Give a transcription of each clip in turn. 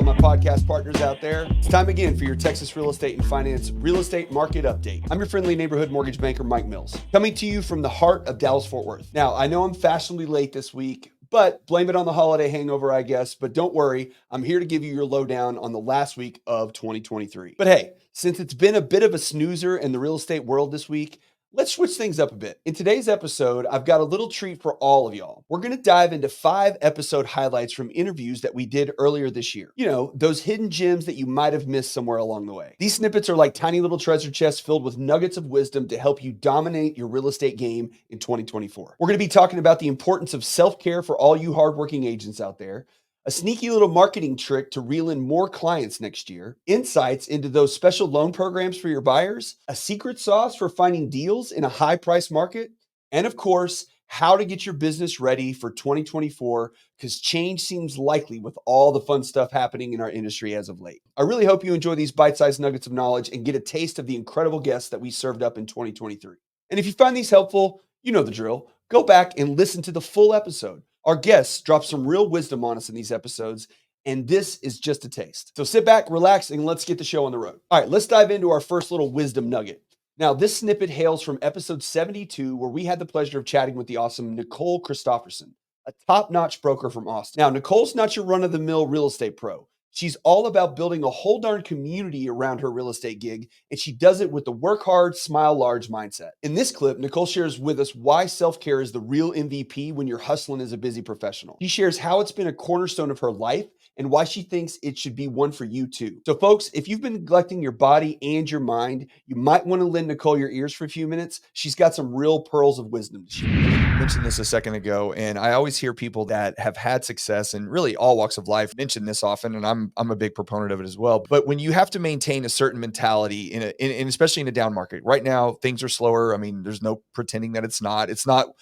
all my podcast partners out there. It's time again for your Texas Real Estate and Finance Real Estate Market Update. I'm your friendly neighborhood mortgage banker, Mike Mills, coming to you from the heart of Dallas-Fort Worth. Now, I know I'm fashionably late this week, but blame it on the holiday hangover, I guess. But don't worry, I'm here to give you your lowdown on the last week of 2023. But hey, since it's been a bit of a snoozer in the real estate world this week, let's switch things up a bit. In today's episode, I've got a little treat for all of y'all. We're going to dive into 5 episode highlights from interviews that we did earlier this year. You know, those hidden gems that you might have missed somewhere along the way. These snippets are like tiny little treasure chests filled with nuggets of wisdom to help you dominate your real estate game in 2024. We're going to be talking about the importance of self-care for all you hardworking agents out there, a sneaky little marketing trick to reel in more clients next year, insights into those special loan programs for your buyers, a secret sauce for finding deals in a high price market, and of course, how to get your business ready for 2024 because change seems likely with all the fun stuff happening in our industry as of late. I really hope you enjoy these bite-sized nuggets of knowledge and get a taste of the incredible guests that we served up in 2023. And if you find these helpful, you know the drill. Go back and listen to the full episode. Our guests drop some real wisdom on us in these episodes, and this is just a taste. So sit back, relax, and let's get the show on the road. All right, let's dive into our first little wisdom nugget. Now, this snippet hails from episode 72, where we had the pleasure of chatting with the awesome Nicole Christopherson, a top-notch broker from Austin. Now, Nicole's not your run-of-the-mill real estate pro. She's all about building a whole darn community around her real estate gig, and she does it with the work hard, smile large mindset. In this clip, Nicole shares with us why self-care is the real MVP when you're hustling as a busy professional. She shares how it's been a cornerstone of her life and why she thinks it should be one for you too. So folks, if you've been neglecting your body and your mind, you might want to lend Nicole your ears for a few minutes. She's got some real pearls of wisdom to share. I mentioned this a second ago, and I always hear people that have had success in really all walks of life mention this often, and I'm a big proponent of it as well. But when you have to maintain a certain mentality in especially in a down market, right now things are slower. I mean, there's no pretending that it's not. It's not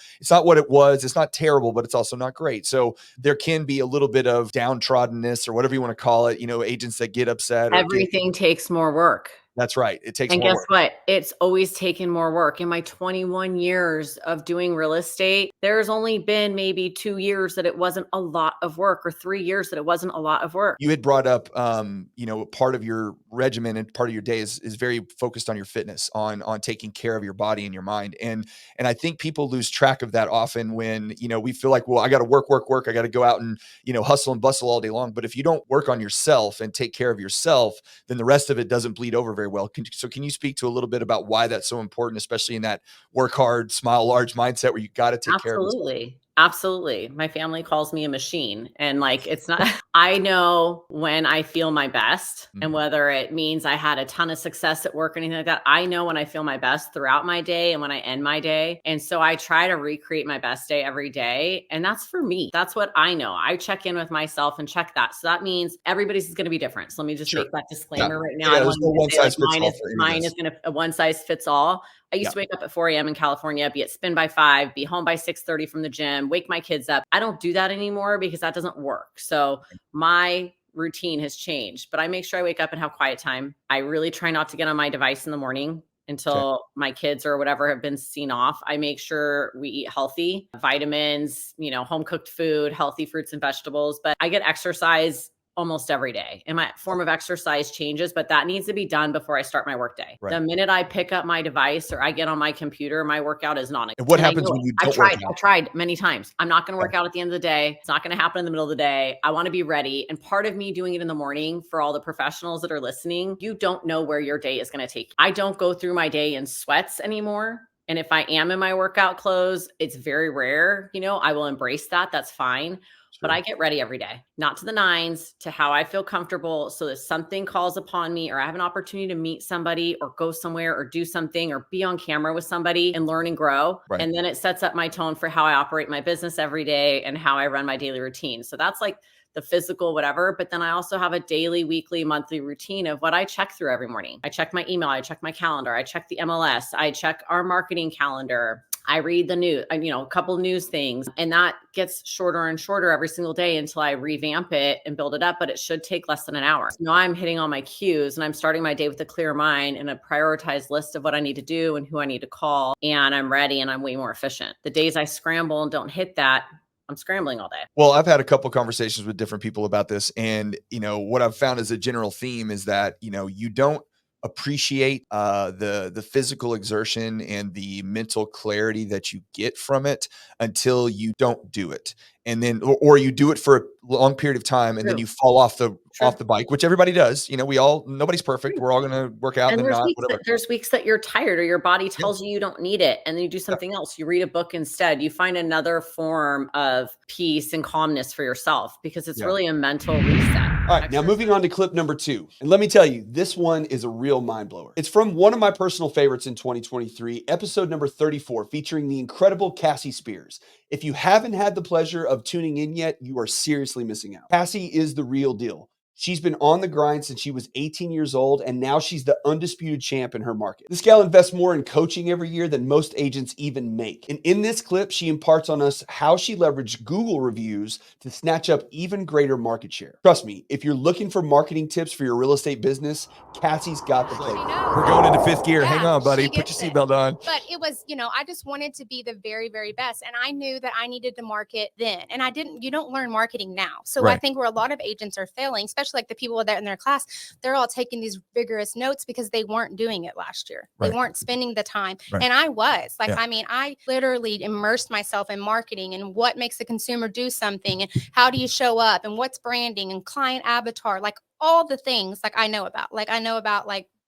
what it was. It's not terrible, but it's also not great. So there can be a little bit of downtroddenness or whatever you want to call it. You know, agents that get upset. Everything takes more work. That's right. It takes and more guess work. what? It's always taken more work. In my 21 years of doing real estate, there's only been maybe 2 years that it wasn't a lot of work, or 3 years that it wasn't a lot of work. You had brought up, part of your regimen and part of your day is very focused on your fitness, on taking care of your body and your mind. And I think people lose track of that often when, we feel like, well, I got to work. I got to go out and, hustle and bustle all day long. But if you don't work on yourself and take care of yourself, then the rest of it doesn't bleed over very well. Can you speak to a little bit about why that's so important, especially in that work hard, smile large mindset where you got to take care of yourself? Absolutely. My family calls me a machine, and it's not, I know when I feel my best, and whether it means I had a ton of success at work or anything like that, I know when I feel my best throughout my day and when I end my day. And so I try to recreate my best day every day. And that's for me. That's what I know. I check in with myself and check that. So that means everybody's is going to be different. So let me just make that disclaimer right now. Yeah, there's no one size fits all. Mine is going to a one size fits all. I used to wake up at 4 a.m. in California, be at spin by 5, be home by 6:30 from the gym, wake my kids up. I don't do that anymore because that doesn't work. So my routine has changed, but I make sure I wake up and have quiet time. I really try not to get on my device in the morning until my kids or whatever have been seen off. I make sure we eat healthy, vitamins, home cooked food, healthy fruits and vegetables, but I get exercise almost every day. And my form of exercise changes, but that needs to be done before I start my workday. Right. The minute I pick up my device or I get on my computer, my workout is non-existent. And what happens when you don't work out? I tried many times. I'm not going to work out at the end of the day. It's not going to happen in the middle of the day. I want to be ready. And part of me doing it in the morning, for all the professionals that are listening, you don't know where your day is going to take you. I don't go through my day in sweats anymore. And if I am in my workout clothes, it's very rare. I will embrace that. That's fine. But I get ready every day, not to the nines, to how I feel comfortable. So that something calls upon me, or I have an opportunity to meet somebody or go somewhere or do something or be on camera with somebody and learn and grow. Right. And then it sets up my tone for how I operate my business every day and how I run my daily routine. So that's like the physical, whatever. But then I also have a daily, weekly, monthly routine of what I check through every morning. I check my email. I check my calendar. I check the MLS. I check our marketing calendar. I read the news, a couple of news things, and that gets shorter and shorter every single day until I revamp it and build it up. But it should take less than an hour. So now I'm hitting all my cues and I'm starting my day with a clear mind and a prioritized list of what I need to do and who I need to call. And I'm ready and I'm way more efficient. The days I scramble and don't hit that, I'm scrambling all day. Well, I've had a couple conversations with different people about this. And, what I've found as a general theme is that, you don't appreciate the physical exertion and the mental clarity that you get from it until you don't do it. And then, or you do it for a long period of time and then True. you fall off the True. bike, which everybody does. Nobody's perfect. We're all going to work out And and then not, whatever. there's weeks that you're tired or your body tells you don't need it. And then you do something else. You read a book instead. You find another form of peace and calmness for yourself because it's really a mental reset. All right, now moving on to clip number 2. And let me tell you, this one is a real mind blower. It's from one of my personal favorites in 2023, episode number 34, featuring the incredible Cassie Spears. If you haven't had the pleasure of tuning in yet, you are seriously missing out. Cassie is the real deal. She's been on the grind since she was 18 years old, and now she's the undisputed champ in her market. This gal invests more in coaching every year than most agents even make. And in this clip, she imparts on us how she leveraged Google reviews to snatch up even greater market share. Trust me, if you're looking for marketing tips for your real estate business, Cassie's got the playbook. We're going into 5th gear. Hang on, buddy. She Put your gets seatbelt on. But it was, I just wanted to be the very, very best. And I knew that I needed to market then. And you don't learn marketing now. So I think where a lot of agents are failing, especially like the people that in their class, they're all taking these vigorous notes because they weren't doing it last year. They weren't spending the time. And I was I literally immersed myself in marketing and what makes the consumer do something and how do you show up and what's branding and client avatar, like all the things I know about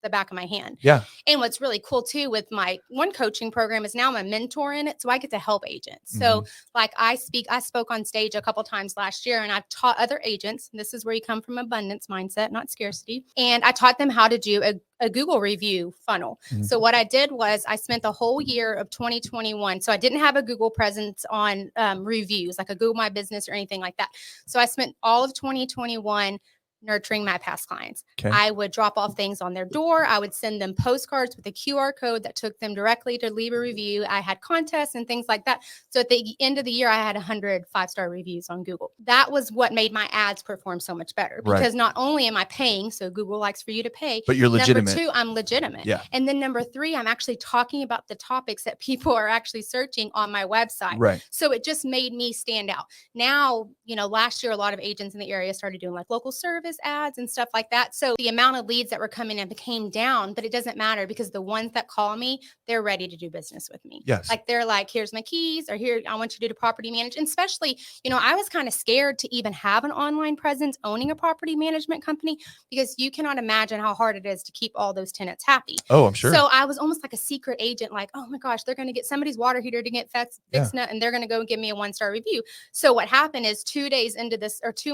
the back of my hand. Yeah. And what's really cool too with my one coaching program is now I'm a mentor in it. So I get to help agents. So I spoke on stage a couple times last year and I've taught other agents. This is where you come from abundance mindset, not scarcity. And I taught them how to do a Google review funnel. So what I did was I spent the whole year of 2021. So I didn't have a Google presence on reviews, like a Google My Business or anything like that. So I spent all of 2021 nurturing my past clients. Okay. I would drop off things on their door. I would send them postcards with a QR code that took them directly to leave a review. I had contests and things like that. So at the end of the year, I had 100 5-star reviews on Google. That was what made my ads perform so much better because not only am I paying, so Google likes for you to pay, but you're legitimate. Number 2, I'm legitimate. Yeah. And then number 3, I'm actually talking about the topics that people are actually searching on my website. Right. So it just made me stand out. Now, last year, a lot of agents in the area started doing like local service ads and stuff like that. So the amount of leads that were coming in came down, but it doesn't matter because the ones that call me, they're ready to do business with me. Yes. Like they're like, here's my keys, or here, I want you to do property management. And especially, I was kind of scared to even have an online presence owning a property management company because you cannot imagine how hard it is to keep all those tenants happy. Oh, I'm sure. So I was almost like a secret agent, like, oh my gosh, they're going to get somebody's water heater to get fixed and they're going to go give me a 1-star review. So what happened is 2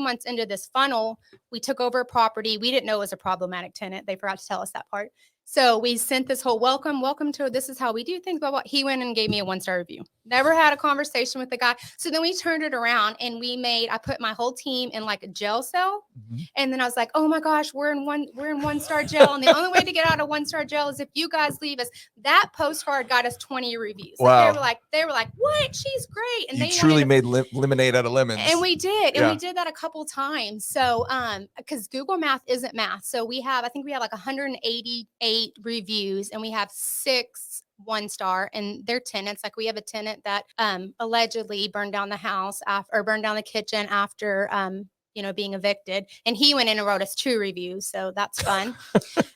months into this funnel, we took over a property. We didn't know it was a problematic tenant. They forgot to tell us that part. So we sent this whole welcome to this is how we do things. Blah, blah. He went and gave me a 1-star review. Never had a conversation with the guy. So then we turned it around and I put my whole team in like a jail cell. And then I was like, oh my gosh, we're in 1-star jail. And the only way to get out of 1-star jail is if you guys leave us. That postcard got us 20 reviews. Wow. They were like, what? She's great. And you they truly made lemonade out of lemons. And we did. And we did that a couple times. So, because Google Math isn't math. So I think we have like 188 reviews and we have 6 1-star and they're tenants. Like we have a tenant that allegedly burned down the house or burned down the kitchen after being evicted, and he went in and wrote us 2 reviews, so that's fun.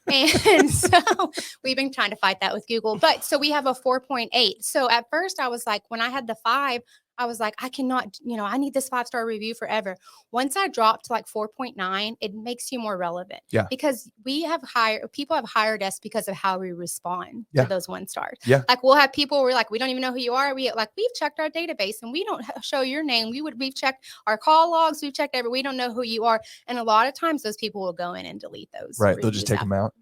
And so we've been trying to fight that with Google, but so we have a 4.8. So at first I was like, when I had the 5, I was like, I cannot, I need this 5-star review forever. Once I dropped to like 4.9, it makes you more relevant. Yeah. Because people have hired us because of how we respond to those 1 stars. Yeah. Like we'll have people we're like, we don't even know who you are. We've checked our database and we don't show your name. We've checked our call logs. We've checked we don't know who you are. And a lot of times those people will go in and delete those. Right. They'll just take them out.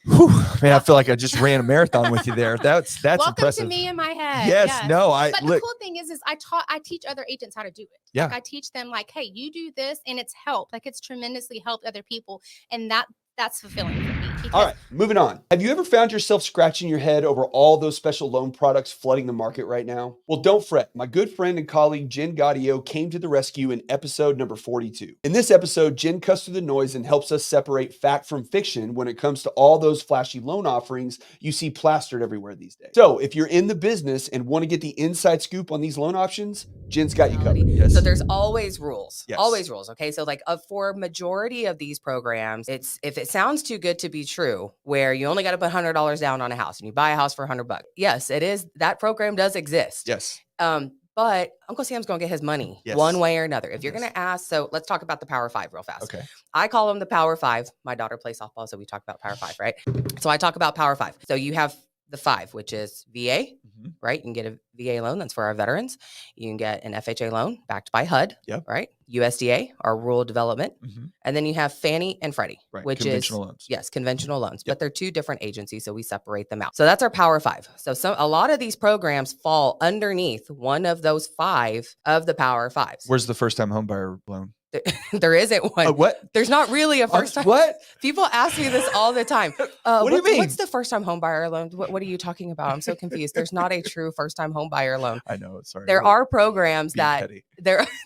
Whew, man, I feel like I just ran a marathon with you there. That's Welcome impressive. To me in my head. Yes. No, But the cool thing is I teach other agents how to do it. Yeah. Like I teach them like, hey, you do this and it's helped. Like it's tremendously helped other people. And that that's fulfilling for me. Because All right, moving on. Have you ever found yourself scratching your head over all those special loan products flooding the market right now? Well, don't fret. My good friend and colleague Jen Gottio came to the rescue in episode number 42. In this episode, Jen cuts through the noise and helps us separate fact from fiction when it comes to all those flashy loan offerings you see plastered everywhere these days. So, if you're in the business and want to get the inside scoop on these loan options, Jen's got you covered. Yes. So there's always rules. Yes. Always rules. Okay. So like for majority of these programs, it's if it sounds too good to be true, where you only got to put $100 down on a house and you buy a house for $100. Yes, it is. That program does exist. Yes. But Uncle Sam's going to get his money Yes. one way or another. If you're Yes. going to ask, so let's talk about the Power Five real fast. Okay. I call them the Power Five. My daughter plays softball, so we talk about Power Five, right? So I talk about Power Five. So you have the five, which is VA, right? You can get a VA loan. That's for our veterans. You can get an FHA loan backed by HUD, Yep. right? USDA, our rural development. Mhm. And then you have Fannie and Freddie, Right. which Conventional is, loans. yes, conventional loans, Yep. but they're two different agencies. So we separate them out. So that's our Power Five. So a lot of these programs fall underneath one of those five of the Power Fives. Where's the first time home buyer loan? There isn't one. What? There's not really a first time. What? People ask me this all the time. What do you mean? What's the first time home buyer loan? What are you talking about? I'm so confused. There's not a true first time home buyer loan. I know. Sorry. There are programs Being that petty.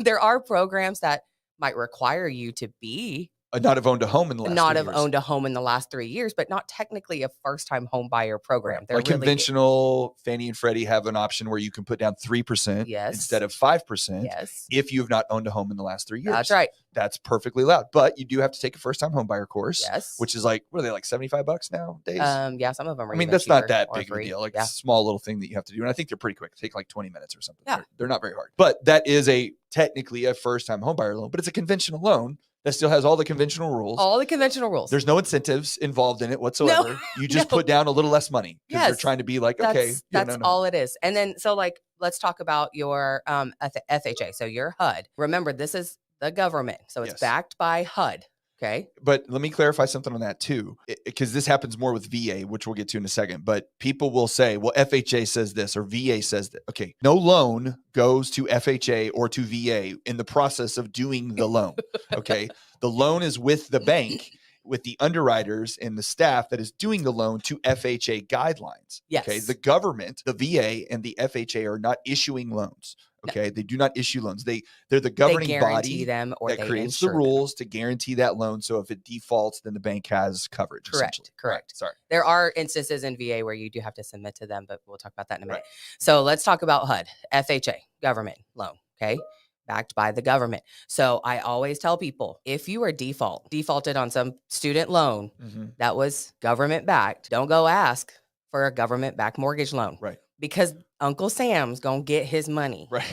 there are programs that might require you to be Not have owned a home in the last not 3 have years. owned a home in the last 3 years, but not technically a first time home buyer program. They're Like really- conventional Fannie and Freddie have an option where you can put down 3% Yes. instead of 5% Yes, if you have not owned a home in the last 3 years. that's right. That's perfectly allowed. But you do have to take a first time home buyer course, Yes, which is like, what are they, like $75 nowadays? yeah, some of them are. I mean, even that's not cheaper that or big of a free. deal. Like Yeah. a small little thing that you have to do. And I think they're pretty quick. Take like 20 minutes or something. Yeah. They're not very hard. But that is technically a first time home buyer loan, but it's a conventional loan that still has all the conventional rules. All the conventional rules. There's no incentives involved in it whatsoever. You just no. put down a little less money because they're Yes. trying to be like, okay, That's all it is. And then so like let's talk about your FHA. So your HUD. Remember, this is the government. So it's Yes. backed by HUD. Okay. But let me clarify something on that too, because this happens more with VA, which we'll get to in a second. But people will say, well, FHA says this or VA says that. Okay, no loan goes to FHA or to VA in the process of doing the loan. Okay, the loan is with the bank, with the underwriters and the staff that is doing the loan to FHA guidelines. Okay, Yes. the government, the VA and the FHA are not issuing loans. Okay, they do not issue loans. They're the governing they body guarantee them or that they creates the insure them. rules to guarantee that loan. So if it defaults, then the bank has coverage. essentially. Correct. Right, sorry. There are instances in VA where you do have to submit to them, but we'll talk about that in a minute. Right. So let's talk about HUD, FHA, government loan. Okay. Backed by the government. So I always tell people if you are defaulted on some student loan that was government backed, don't go ask for a government backed mortgage loan. Right. Because Uncle Sam's going to get his money. Right.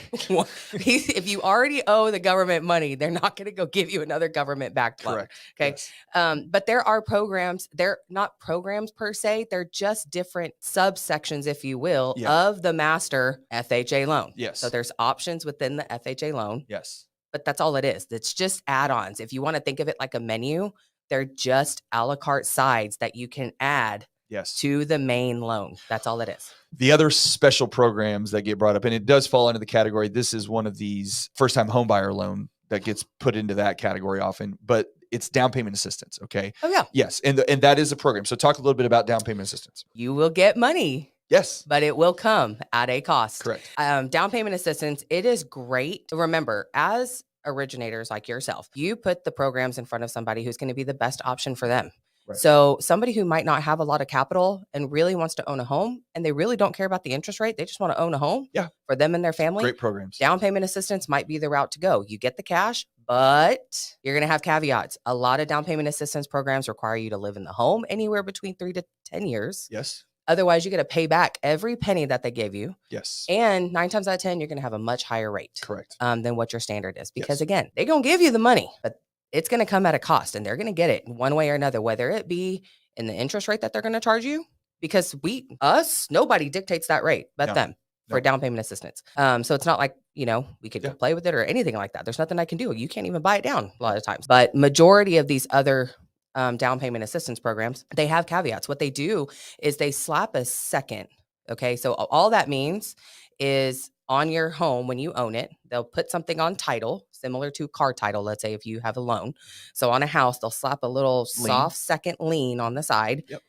If you already owe the government money, they're not going to go give you another government backed loan. Correct. Okay. Yes. But there are programs, they're not programs per se, they're just different subsections, if you will, Yeah. of the master FHA loan. Yes. So there's options within the FHA loan, Yes. but that's all it is. It's just add-ons. If you want to think of it like a menu, they're just a la carte sides that you can add Yes. to the main loan. That's all it is. The other special programs that get brought up, and it does fall into the category. This is one of these first time home buyer loan that gets put into that category often, but it's down payment assistance. Okay. Oh yeah. Yes. And that is a program. So talk a little bit about down payment assistance. You will get money, Yes. but it will come at a cost. Correct. Down payment assistance, it is great. Remember, as originators like yourself, you put the programs in front of somebody who's going to be the best option for them. Right. So somebody who might not have a lot of capital and really wants to own a home and they really don't care about the interest rate, they just want to own a home for them and their family. Great programs. Down payment assistance might be the route to go. You get the cash, but you're going to have caveats. A lot of down payment assistance programs require you to live in the home anywhere between 3 to 10 years. Yes. Otherwise, you got to pay back every penny that they gave you. Yes. And 9 times out of 10, you're going to have a much higher rate Correct. than what your standard is. Because Yes. again, they're going to give you the money, but it's going to come at a cost and they're going to get it one way or another, whether it be in the interest rate that they're going to charge you, because nobody dictates that rate but No. them for No. down payment assistance. So it's not like, we could go play with it or anything like that. There's nothing I can do. You can't even buy it down a lot of times. But majority of these other down payment assistance programs, they have caveats. What they do is they slap a second. Okay. So all that means is on your home when you own it. They'll put something on title, similar to car title, let's say if you have a loan. So on a house, they'll slap a little soft second lien on the side. Yep.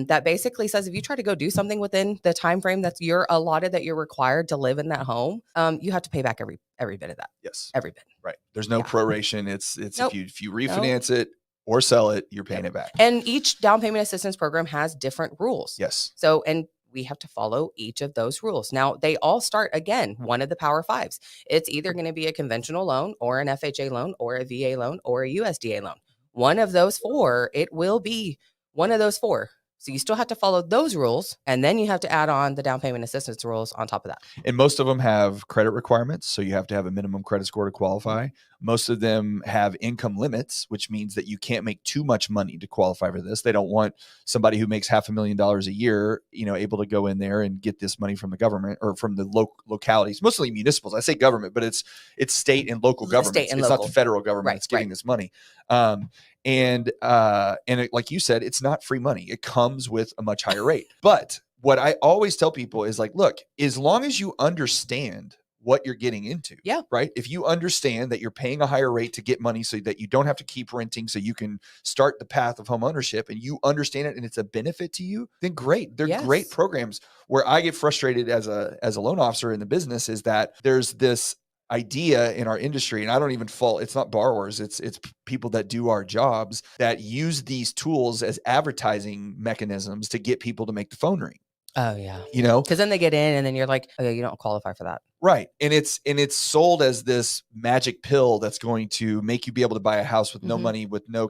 That basically says if you try to go do something within the time frame that's you're allotted, that you're required to live in that home, you have to pay back every bit of that. Yes. Every bit. Right. There's no proration. It's Nope. if you refinance it or sell it, you're paying it back. And each down payment assistance program has different rules. Yes. So, and we have to follow each of those rules. Now, they all start, again, one of the Power Fives. It's either going to be a conventional loan or an FHA loan or a VA loan or a USDA loan. One of those four, it will be one of those four. So you still have to follow those rules, and then you have to add on the down payment assistance rules on top of that. And most of them have credit requirements. So you have to have a minimum credit score to qualify. Most of them have income limits, which means that you can't make too much money to qualify for this. They don't want somebody who makes $500,000 a year, able to go in there and get this money from the government or from the localities, mostly municipals. I say government, but it's state and local governments. It's not the federal government that's giving this money. And like you said, it's not free money. It comes with a much higher rate. But what I always tell people is like, look, as long as you understand what you're getting into, right? If you understand that you're paying a higher rate to get money so that you don't have to keep renting, so you can start the path of home ownership, and you understand it and it's a benefit to you, then great. They're great programs. Where I get frustrated as a loan officer in the business is that there's this idea in our industry, and I don't even fault, it's not borrowers, it's people that do our jobs that use these tools as advertising mechanisms to get people to make the phone ring. Oh yeah. Because then they get in and then you're like, oh yeah, you don't qualify for that. Right. And it's sold as this magic pill that's going to make you be able to buy a house with no money, with no,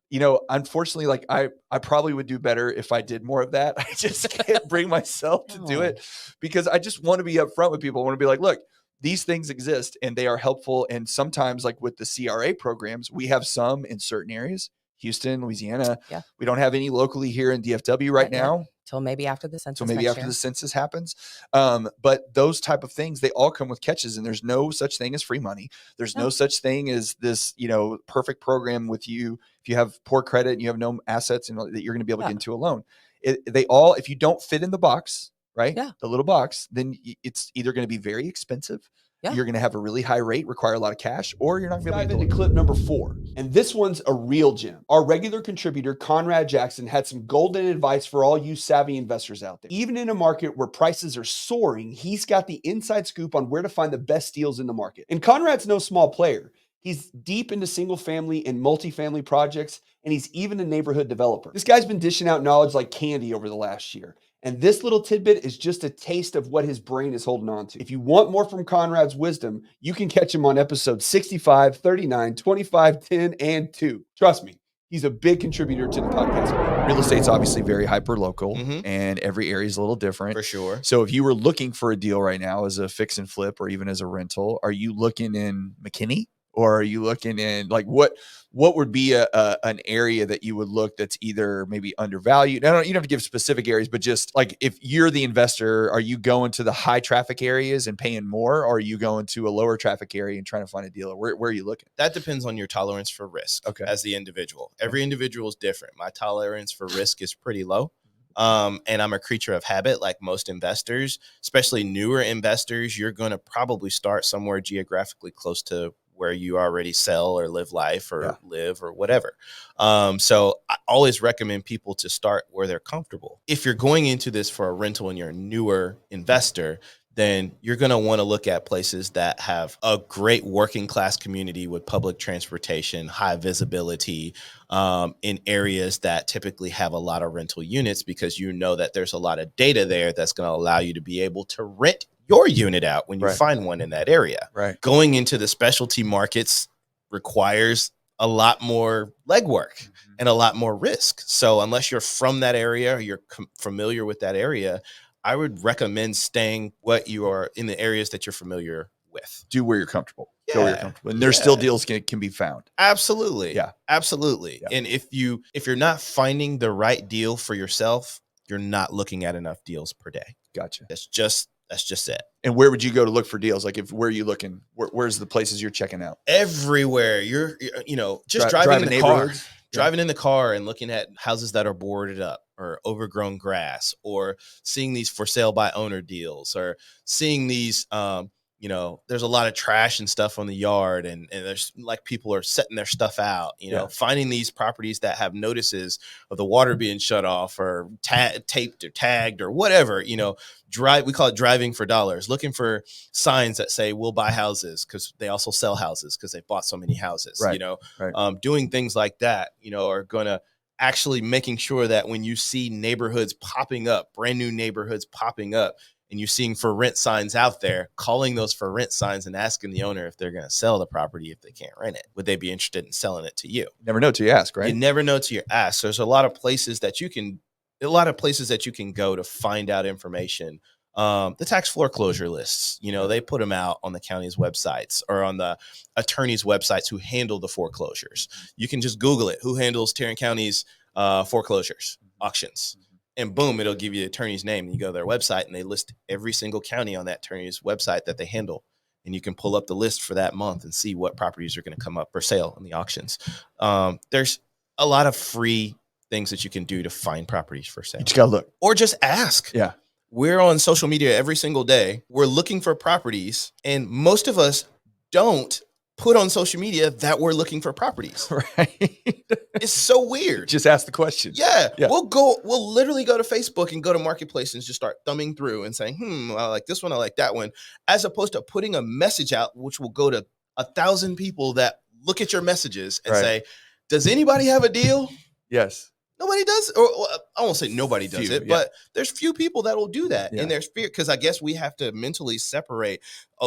unfortunately, like I probably would do better if I did more of that. I just can't bring myself to do it, because I just want to be upfront with people. I want to be like, look, these things exist and they are helpful. And sometimes, like with the CRA programs, we have some in certain areas, Houston, Louisiana. Yeah. We don't have any locally here in DFW right now. Till maybe after the census. The census happens. But those type of things, they all come with catches, and there's no such thing as free money. There's no such thing as this, perfect program with you. If you have poor credit and you have no assets, and that you're going to be able to get into a loan. If you don't fit in the box, right? Yeah. The little box, then it's either going to be very expensive. Yeah. You're going to have a really high rate, require a lot of cash, or you're not going to be able to dive into clip number 4. And this one's a real gem. Our regular contributor, Conrad Jackson, had some golden advice for all you savvy investors out there. Even in a market where prices are soaring, he's got the inside scoop on where to find the best deals in the market. And Conrad's no small player. He's deep into single family and multifamily projects, and he's even a neighborhood developer. This guy's been dishing out knowledge like candy over the last year. And this little tidbit is just a taste of what his brain is holding on to. If you want more from Conrad's wisdom, you can catch him on episode 65, 39, 25, 10, and 2. Trust me, he's a big contributor to the podcast. Real estate's obviously very hyper-local, and every area is a little different. For sure. So if you were looking for a deal right now as a fix and flip or even as a rental, are you looking in McKinney? Or are you looking in, like, what would be an area that you would look that's either maybe undervalued? You don't have to give specific areas, but just like if you're the investor, are you going to the high traffic areas and paying more? Or are you going to a lower traffic area and trying to find a deal? Where are you looking? That depends on your tolerance for risk as the individual. Every individual is different. My tolerance for risk is pretty low. And I'm a creature of habit, like most investors, especially newer investors. You're going to probably start somewhere geographically close to where you already sell or live life or live or whatever. So I always recommend people to start where they're comfortable. If you're going into this for a rental and you're a newer investor, then you're going to want to look at places that have a great working class community with public transportation, high visibility, in areas that typically have a lot of rental units, because you know that there's a lot of data there that's going to allow you to be able to rent your unit out when you find one in that area. Right. Going into the specialty markets requires a lot more legwork and a lot more risk. So unless you're from that area or you're familiar with that area, I would recommend staying what you are in the areas that you're familiar with. Do where you're comfortable. Go where you're comfortable. And there's still deals can be found. Absolutely. Yeah. Absolutely. Yeah. And if you're not finding the right deal for yourself, you're not looking at enough deals per day. Gotcha. That's just it. And where would you go to look for deals? Like where are you looking? Where's the places you're checking out? Everywhere. You're just driving in the car. Driving in the car and looking at houses that are boarded up or overgrown grass, or seeing these for sale by owner deals, or seeing these you know, there's a lot of trash and stuff on the yard, and there's like people are setting their stuff out, you know, finding these properties that have notices of the water being shut off or taped or tagged or whatever, you know, we call it driving for dollars, looking for signs that say we'll buy houses, because they also sell houses because they bought so many houses, you know, doing things like that, you know, are going to actually making sure that when you see neighborhoods popping up, brand new neighborhoods popping up, and you're seeing for rent signs out there, calling those for rent signs and asking the owner if they're going to sell the property if they can't rent it. Would they be interested in selling it to you? Never know till you ask, right? You never know till you ask. So there's a lot of places that you can go to find out information. The tax foreclosure lists, you know, they put them out on the county's websites or on the attorney's websites who handle the foreclosures. You can just Google it. Who handles Tarrant County's foreclosures, auctions? And boom, it'll give you the attorney's name. And you go to their website and they list every single county on that attorney's website that they handle. And you can pull up the list for that month and see what properties are going to come up for sale in the auctions. There's a lot of free things that you can do to find properties for sale. You just got to look. Or just ask. Yeah. We're on social media every single day. We're looking for properties. And most of us don't put on social media that we're looking for properties. Right. It's so weird. Just ask the question. Yeah. We'll literally go to Facebook and go to Marketplace and just start thumbing through and saying, I like this one, I like that one, as opposed to putting a message out, which will go to 1,000 people that look at your messages and say, does anybody have a deal? Yes. Nobody does, or I won't say nobody does it, but there's few people that will do that. And there's fear, because I guess we have to mentally separate,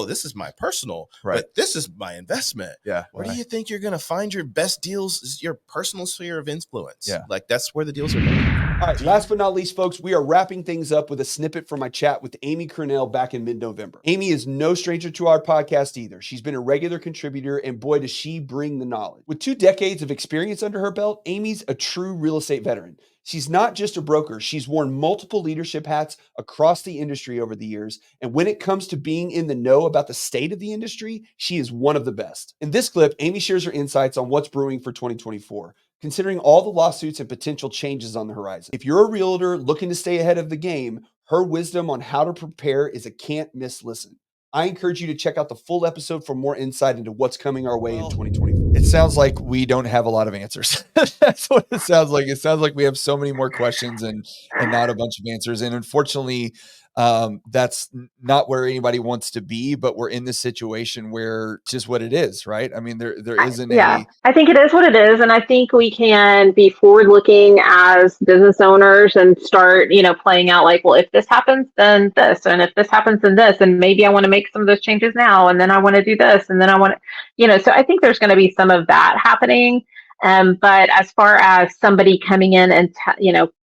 this is my personal, but this is my investment. Yeah. Where do you think you're going to find your best deals? Is your personal sphere of influence. Yeah. Like that's where the deals are going. All right, last but not least, folks, we are wrapping things up with a snippet from my chat with Amy Cornell back in mid-November. Amy is no stranger to our podcast either. She's been a regular contributor, and boy, does she bring the knowledge. With 2 decades of experience under her belt, Amy's a true real estate veteran. She's not just a broker. She's worn multiple leadership hats across the industry over the years. And when it comes to being in the know about the state of the industry, she is one of the best. In this clip, Amy shares her insights on what's brewing for 2024. Considering all the lawsuits and potential changes on the horizon. If you're a realtor looking to stay ahead of the game, her wisdom on how to prepare is a can't miss listen. I encourage you to check out the full episode for more insight into what's coming our way in 2024. It sounds like we don't have a lot of answers. That's what it sounds like. It sounds like we have so many more questions and not a bunch of answers. And unfortunately, that's not where anybody wants to be, but we're in this situation where it's just what it is, right? I mean, there isn't I think it is what it is. And I think we can be forward looking as business owners and start, playing out like, well, if this happens, then this, and if this happens, then this, and maybe I want to make some of those changes now. And then I want to do this. And then I want to, so I think there's going to be some of that happening. But as far as somebody coming in and,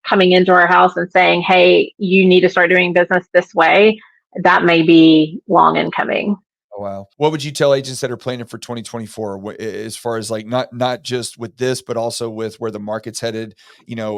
coming into our house and saying, hey, you need to start doing business this way, that may be long in coming. Oh, wow. What would you tell agents that are planning for 2024 as far as like, not just with this, but also with where the market's headed,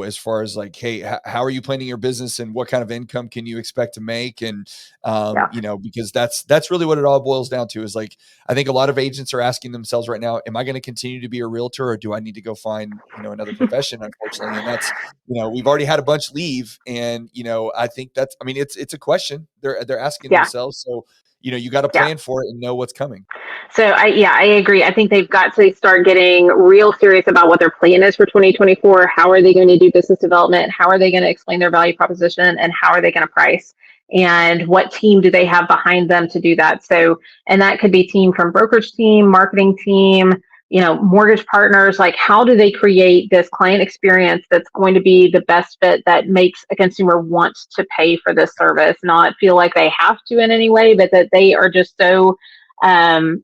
as far as like, hey, how are you planning your business and what kind of income can you expect to make? And, because that's really what it all boils down to is like, I think a lot of agents are asking themselves right now, am I going to continue to be a realtor or do I need to go find, another profession, unfortunately? And that's, we've already had a bunch leave and, I think it's a question they're asking themselves. So, you got to plan for it and know what's coming. So I agree. I think they've got to start getting real serious about what their plan is for 2024. How are they going to do business development? How are they going to explain their value proposition? And how are they going to price? And what team do they have behind them to do that? So, and that could be team from brokerage team, marketing team, mortgage partners. Like, how do they create this client experience that's going to be the best fit that makes a consumer want to pay for this service, not feel like they have to in any way, but that they are just so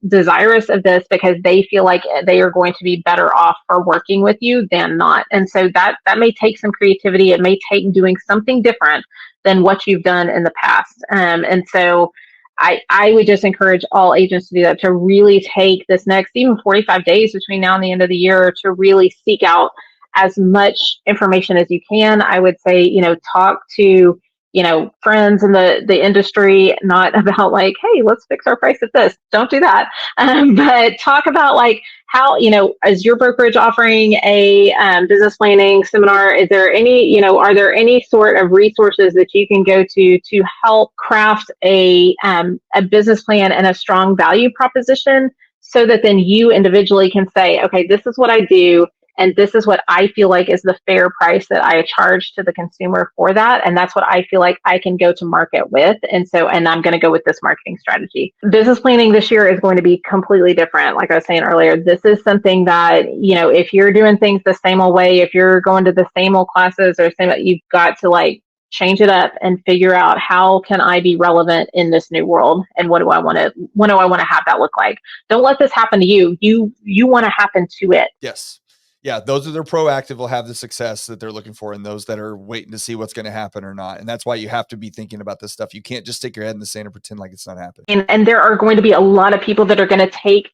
desirous of this because they feel like they are going to be better off for working with you than not. And so that may take some creativity. It may take doing something different than what you've done in the past. And so I would just encourage all agents to do that, to really take this next even 45 days between now and the end of the year to really seek out as much information as you can. I would say, talk to, friends in the industry, not about like, hey, let's fix our price at this. Don't do that. But talk about like, how, is your brokerage offering a business planning seminar? Is there any, are there any sort of resources that you can go to help craft a business plan and a strong value proposition, so that then you individually can say, okay, this is what I do, and this is what I feel like is the fair price that I charge to the consumer for that. And that's what I feel like I can go to market with. And I'm going to go with this marketing strategy. Business planning this year is going to be completely different. Like I was saying earlier, this is something that, if you're doing things the same old way, if you're going to the same old classes or you've got to change it up and figure out, how can I be relevant in this new world? And what do I want to have that look like? Don't let this happen to you. You want to happen to it. Yes. Yeah, those that are proactive will have the success that they're looking for, and those that are waiting to see what's going to happen or not. And that's why you have to be thinking about this stuff. You can't just stick your head in the sand and pretend like it's not happening. And there are going to be a lot of people that are going to take,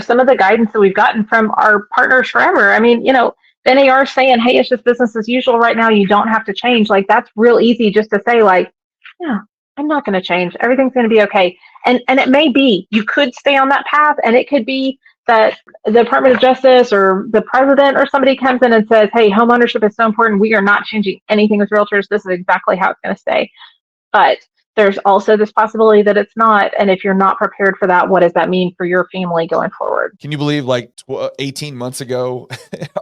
some of the guidance that we've gotten from our partners forever. I mean, then they are saying, hey, it's just business as usual right now. You don't have to change. That's real easy just to say, yeah, I'm not going to change. Everything's going to be okay. And it may be, you could stay on that path, and it could be that the Department of Justice or the president or somebody comes in and says, hey, home ownership is so important. We are not changing anything with realtors. This is exactly how it's going to stay. But there's also this possibility that it's not. And if you're not prepared for that, what does that mean for your family going forward? Can you believe 18 months ago,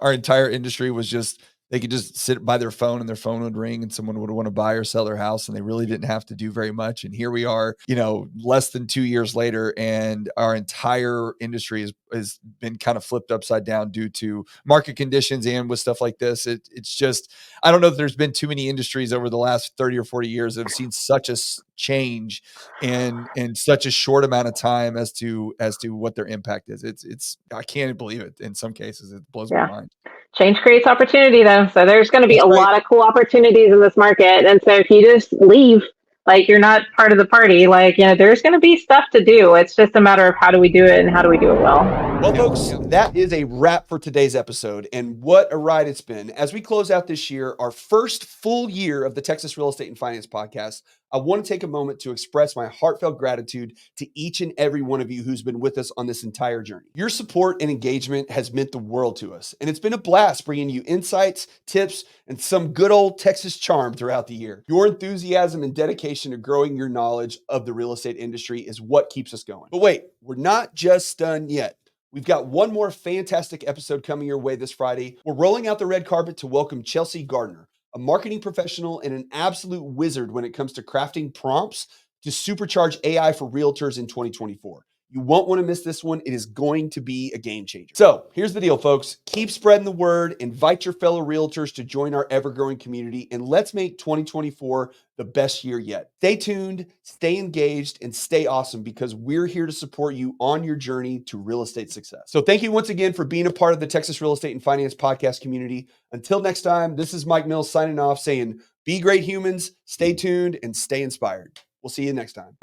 our entire industry was just, they could just sit by their phone and their phone would ring and someone would want to buy or sell their house, and they really didn't have to do very much. And here we are, less than 2 years later, and our entire industry has been kind of flipped upside down due to market conditions and with stuff like this. It's just, I don't know if there's been too many industries over the last 30 or 40 years that have seen such a change in such a short amount of time as to what their impact is. It's I can't believe it. In some cases, it blows my mind. Change creates opportunity, though. So there's going to be a lot of cool opportunities in this market. And so if you just leave, you're not part of the party, there's going to be stuff to do. It's just a matter of how do we do it and how do we do it well. Well, folks, that is a wrap for today's episode. And what a ride it's been. As we close out this year, our first full year of the Texas Real Estate and Finance Podcast, I want to take a moment to express my heartfelt gratitude to each and every one of you who's been with us on this entire journey. Your support and engagement has meant the world to us, and it's been a blast bringing you insights, tips, and some good old Texas charm throughout the year. Your enthusiasm and dedication to growing your knowledge of the real estate industry is what keeps us going. But wait, we're not just done yet. We've got one more fantastic episode coming your way this Friday. We're rolling out the red carpet to welcome Chelsea Gardner, a marketing professional and an absolute wizard when it comes to crafting prompts to supercharge AI for realtors in 2024. You won't want to miss this one. It is going to be a game changer. So here's the deal, folks. Keep spreading the word, invite your fellow realtors to join our ever-growing community, and let's make 2024 the best year yet. Stay tuned, stay engaged, and stay awesome, because we're here to support you on your journey to real estate success. So thank you once again for being a part of the Texas Real Estate and Finance Podcast community. Until next time, this is Mike Mills signing off, saying, be great humans, stay tuned, and stay inspired. We'll see you next time.